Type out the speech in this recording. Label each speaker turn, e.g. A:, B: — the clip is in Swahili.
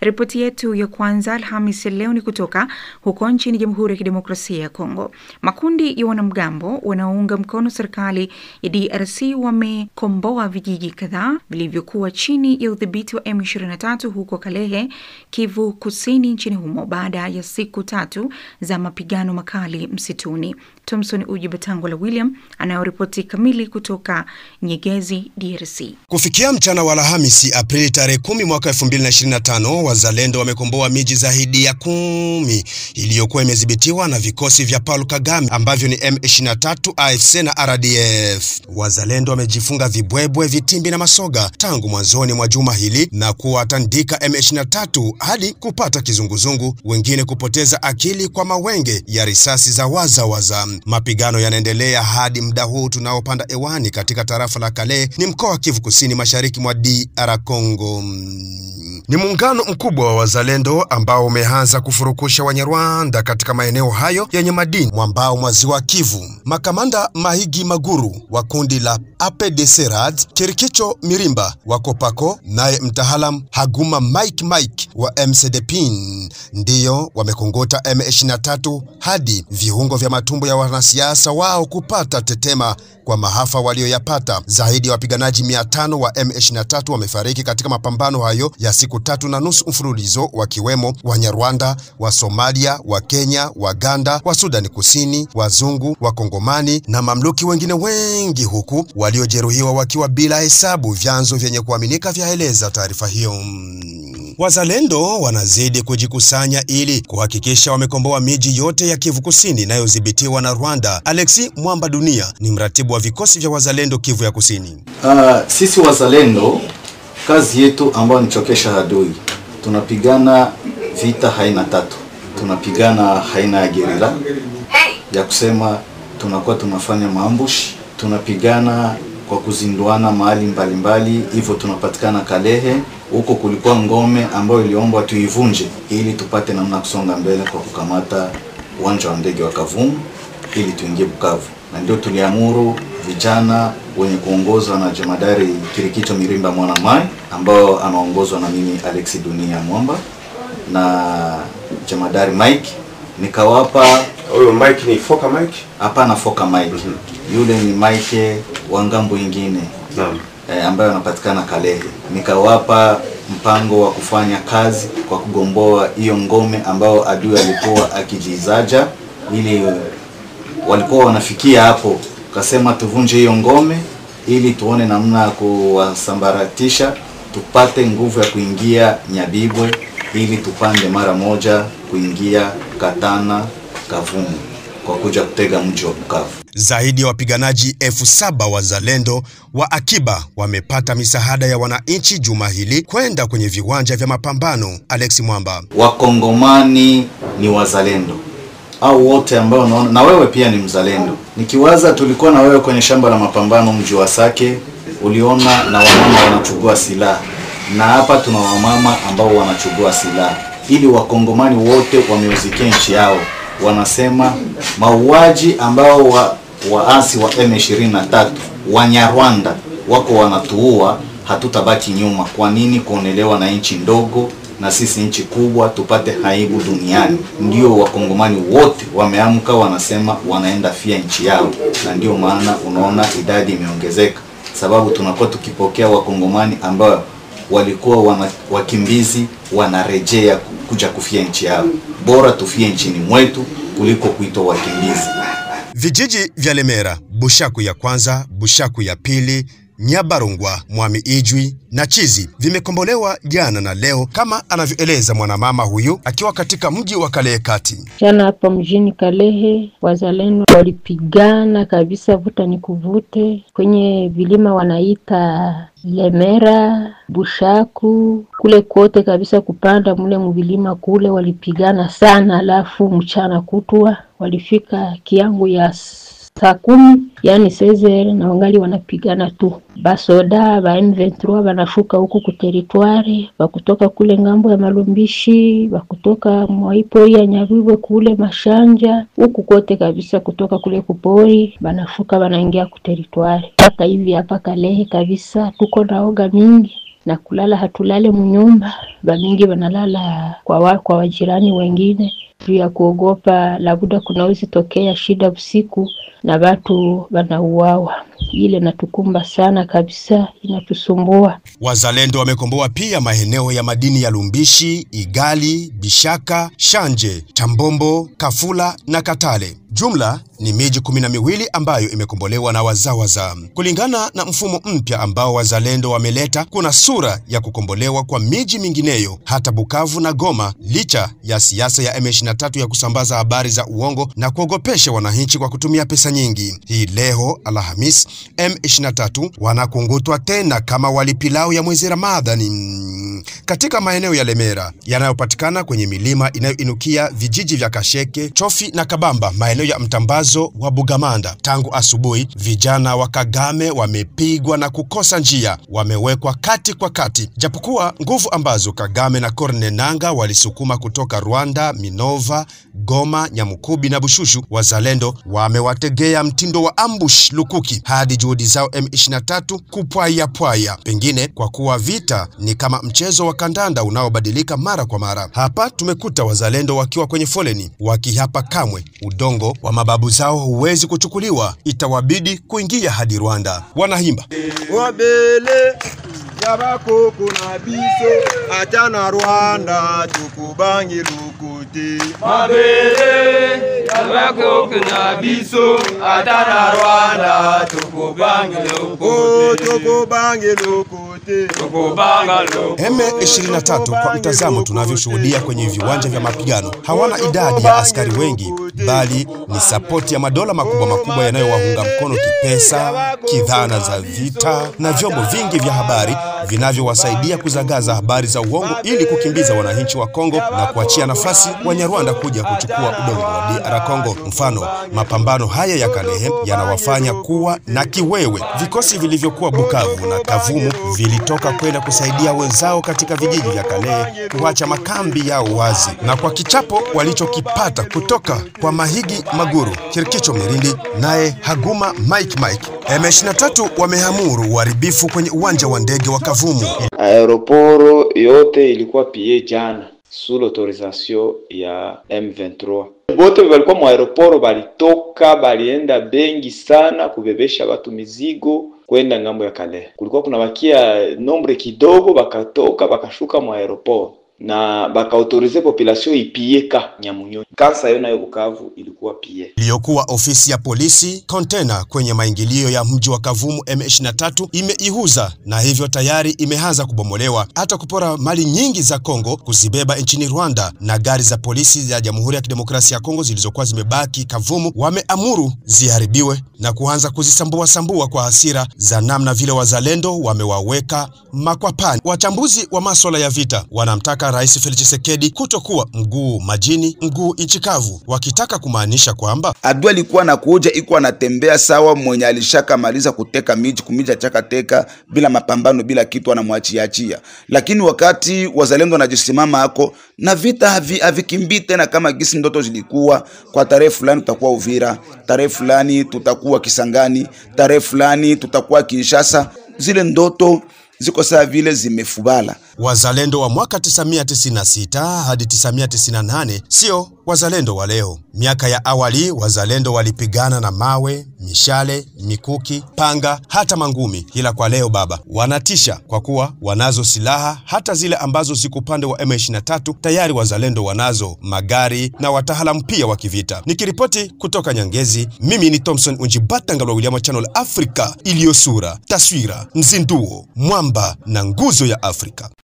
A: Ripoti yetu ya kwanza Alhamisi leo ni kutoka huko nchini Jamhuri ya Kidemokrasia ya Kongo. Makundi ya wanamgambo wanaounga mkono serikali ya DRC wamekomboa vijiji kadhaa vilivyokuwa chini ya udhibiti wa M23 huko Kalehe, Kivu Kusini nchini humo baada ya siku 3 za mapigano makali msituni. Thomson Ujibatangula William anayoripoti kamili kutoka Nyegezi, DRC.
B: Kufikia mchana wa Alhamisi Aprili tarehe 10 mwaka 2025, wazalendo wamekomboa miji zaidi ya 10 iliyokuwa imedhibitiwa na vikosi vya Paul Kagame ambavyo ni M23, AFC na RDF. Wazalendo wamejifunga vibwebwe, vitimbi na masoga tangu mwanzoni mwa juma hili na kuwatandika M23 hadi kupata kizunguzungu, wengine kupoteza akili kwa mawenge ya risasi za waza. Mapigano yanaendelea hadi muda huu tunaopanda ewani katika tarafa la Kale, ni mkoa wa Kivu Kusini mashariki mwa DR Congo. Ni muungano mkubwa wa wazalendo ambao umeanza kufurukusha Wanyarwanda katika maeneo hayo yenye madini mwambao mwa ziwa Kivu. Makamanda Mahigi Maguru wa kundi la APDC-RAD, Kirikicho Mirimba wa Kopako, naye mtahalam Haguma Mike wa MCDPIN ndiyo wamekongota M23 hadi viungo vya matumbo ya wanasiasa wao kupata tetema kwa mahafa walioyapata. Zaidi ya wapiganaji 500 wa M23 wamefariki katika mapambano hayo ya siku 3.5 mfululizo, wakiwemo Wanyarwanda, wa Somalia, wa Kenya, Waganda, wa Sudani Kusini, wazungu, wa Kongomani na mamluki wengine wengi, huku waliojeruhiwa wakiwa bila hesabu, vyanzo vyenye kuaminika vyaeleza taarifa hiyo. Wazalendo wanazidi kujikusanya ili kuhakikisha wamekomboa miji yote ya Kivu Kusini inayodhibitiwa na Rwanda. Alexi Mwamba Dunia ni mratibu wa vikosi vya wazalendo Kivu ya Kusini.
C: Sisi wazalendo, kazi yetu ambayo ni chokesha adui. Tunapigana vita haina tatu. Tunapigana haina ya gerila ya kusema tunakuwa tunafanya maambushi. Tunapigana kwa kuzinduana mahali mbalimbali, hivyo tunapatikana Kalehe. Huko kulikuwa ngome ambayo iliombwa tuivunje ili tupate namna kusonga mbele kwa kukamata uwanja wa ndege wa Kavumu ili tuingie Bukavu. Na ndio tuliamuru vijana wenye kuongozwa na Jemadari Kirikicho Mirimba Mwana Mai, ambao anaongozwa na mimi Alexi Dunia Mwamba na Jemadari Mike, nikawapa
D: huyo Mike. Ni Foka Mike?
C: Hapana, Foka Mike. Yule ni Mike wa ngambo nyingine.
D: Naam.
C: Ambayo anapatikana Kalehe. Nikawapa mpango wa kufanya kazi kwa kugomboa hiyo ngome ambao adui alikuwa akijizaja, ili walikuwa wanafikia hapo kasema tuvunje hiyo ngome ili tuone namna kuwasambaratisha, tupate nguvu ya kuingia Nyabibwe ili tupande mara moja kuingia Katana Kavumu kwa kuja kutega mji wa Bukavu.
B: Zaidi ya wapiganaji 7,000 wazalendo wa akiba wamepata misaada ya wananchi juma hili kwenda kwenye viwanja vya mapambano. Alexi Mwamba:
C: Wakongomani ni wazalendo au wote ambao unaona, na wewe pia ni mzalendo. Nikiwaza tulikuwa na wewe kwenye shamba la mapambano mji wa Sake, uliona na wamama wanachukua silaha, na hapa tuna wamama ambao wanachukua silaha, ili wakongomani wote wameuzikia nchi yao. Wanasema mauaji ambao waasi wa M23 Wanyarwanda wako wanatuua, hatutabaki nyuma. Kwa nini kuonelewa na nchi ndogo na sisi nchi kubwa tupate haibu duniani? Ndio wakongomani wote wameamka, wanasema wanaenda fia nchi yao, na ndio maana unaona idadi imeongezeka, sababu tunakuwa tukipokea wakongomani ambao walikuwa wakimbizi wanarejea kuja kufia nchi yao. Bora tufie nchini mwetu kuliko kuitwa wakimbizi.
B: Vijiji vya Lemera, Bushaku ya kwanza, Bushaku ya pili, Nyabarungwa, Mwami Ijwi na Chizi vimekombolewa jana na leo, kama anavyoeleza mwanamama huyu akiwa katika mji wa Kalehe kati.
E: Jana hapa mjini Kalehe wazalendo walipigana kabisa, vuta ni kuvute kwenye vilima wanaita Lemera, Bushaku, kule kote kabisa kupanda mule mvilima kule walipigana sana. Alafu mchana kutwa walifika kiangu ya saa 10, yani 16, na wangali wanapigana tu. Basoda ba M23 banashuka huku ku territoire, bakutoka kule ngambo ya Malumbishi, bakutoka Mwaipo ya Nyabibwe kule Mashanja, huku kote kabisa kutoka kule kupori banashuka banaingia ku territoire. Hata hivi hapa Kalehe kabisa tuko na oga mingi, na kulala hatulale munyumba, bamingi banalala kwa wajirani wengine juu ya kuogopa labda kunaweza tokea shida usiku na watu wanauawa. Ile natukumba sana kabisa, inatusumbua.
B: Wazalendo wamekomboa pia maeneo ya madini ya Lumbishi, Igali, Bishaka, Shanje, Tambombo, Kafula na Katale. Jumla ni miji 12 ambayo imekombolewa na wazawaza. Kulingana na mfumo mpya ambao wazalendo wameleta, kuna sura ya kukombolewa kwa miji mingineyo hata Bukavu na Goma, licha ya siasa ya M23 ya kusambaza habari za uongo na kuogopesha wananchi kwa kutumia pesa nyingi. Hii leo Alhamis, M23 wanakungutwa tena kama walipilau ya mwezi Ramadhani katika maeneo ya Lemera yanayopatikana kwenye milima inayoinukia vijiji vya Kasheke, Chofi na Kabamba, maeneo ya mtambazo wa Bugamanda. Tangu asubuhi, vijana wa Kagame wamepigwa na kukosa njia, wamewekwa kati kwa kati. Japokuwa nguvu ambazo Kagame na Corne Nanga walisukuma kutoka Rwanda, Minova, Goma, Nyamukubi na Bushushu, wazalendo wamewategea mtindo wa ambush lukuki hadi juhudi zao M23 kupwaya, pengine kwa kuwa vita ni kama mchezo wa kandanda unaobadilika mara kwa mara. Hapa tumekuta wazalendo wakiwa kwenye foleni, wakihapa kamwe udongo wa mababu zao huwezi kuchukuliwa, itawabidi kuingia hadi Rwanda. Wanahimba
F: wabele yabako kuna biso atana Rwanda tukubangi lukuti.
G: Mabele yabako kuna biso atana Rwanda tukubangi lukuti.
F: Tukubangi lukuti.
B: M23 kwa mtazamo tunavyoshuhudia kwenye viwanja vya mapigano hawana idadi ya askari wengi, bali ni sapoti ya madola makubwa yanayowahunga mkono kipesa, kidhana za vita na vyombo vingi vya habari vinavyowasaidia kuzagaza habari za uongo ili kukimbiza wananchi wa Kongo na kuachia nafasi Wanyarwanda kuja kuchukua udongo wa DR Kongo. Mfano, mapambano haya ya Kalehe yanawafanya kuwa na kiwewe. Vikosi vilivyokuwa Bukavu na Kavumu vilitoka kwenda kusaidia wenzao katika vijiji vya Kalehe kuacha makambi yao wazi, na kwa kichapo walichokipata kutoka kwa Mahigi Maguru, Kirkicho Mirindi naye Haguma Mike M23 wamehamuru uharibifu kwenye uwanja wa ndege wa Kavumu.
H: Aeroporo yote ilikuwa pie jana sous l'autorisation ya M23. Bote walikuwa mu aeroporo balitoka balienda bengi sana kubebesha watu mizigo kwenda ngambo ya Kalehe. Kulikuwa kuna bakia nombre kidogo, bakatoka bakashuka mu aeroporo na bakaautorize population ipieka Nyamunyonyi. Kansa yona yo Bukavu ilikuwa pie.
B: Iliyokuwa ofisi ya polisi kontena kwenye maingilio ya mji wa Kavumu, M23 imeihuza na hivyo tayari imeanza kubomolewa, hata kupora mali nyingi za Kongo kuzibeba nchini Rwanda, na gari za polisi za Jamhuri ya Kidemokrasia ya Kongo zilizokuwa zimebaki Kavumu wameamuru ziharibiwe na kuanza kuzisambua kwa hasira za namna vile wazalendo wamewaweka makwapani. Wachambuzi wa masuala ya vita wanamtaka Rais Felix Tshisekedi kutokuwa mguu majini mguu nchi kavu, wakitaka kumaanisha kwamba
I: adui alikuwa anakuja iko anatembea sawa mwenye alishaka maliza kuteka miji kumija chakateka bila mapambano bila kitu anamwachiachia. Lakini wakati wazalendo wanajisimama hako na vita havikimbii tena kama gisi ndoto zilikuwa, kwa tarehe fulani tutakuwa Uvira, tarehe fulani tutakuwa Kisangani, tarehe fulani tutakuwa Kinshasa, zile ndoto ziko saa vile zimefubala.
B: Wazalendo wa mwaka 1996 hadi 1998 sio wazalendo wa leo. Miaka ya awali wazalendo walipigana na mawe, mishale, mikuki, panga, hata mangumi. Ila kwa leo baba, wanatisha kwa kuwa wanazo silaha, hata zile ambazo ziko upande wa M23 tayari wazalendo wanazo magari na wataalamu pia wa kivita. Nikiripoti kutoka Nyangezi, mimi ni Thompson Unjibata Ngalwa William, Channel Africa, iliyo sura, taswira, mzinduo, mwamba na nguzo ya Afrika.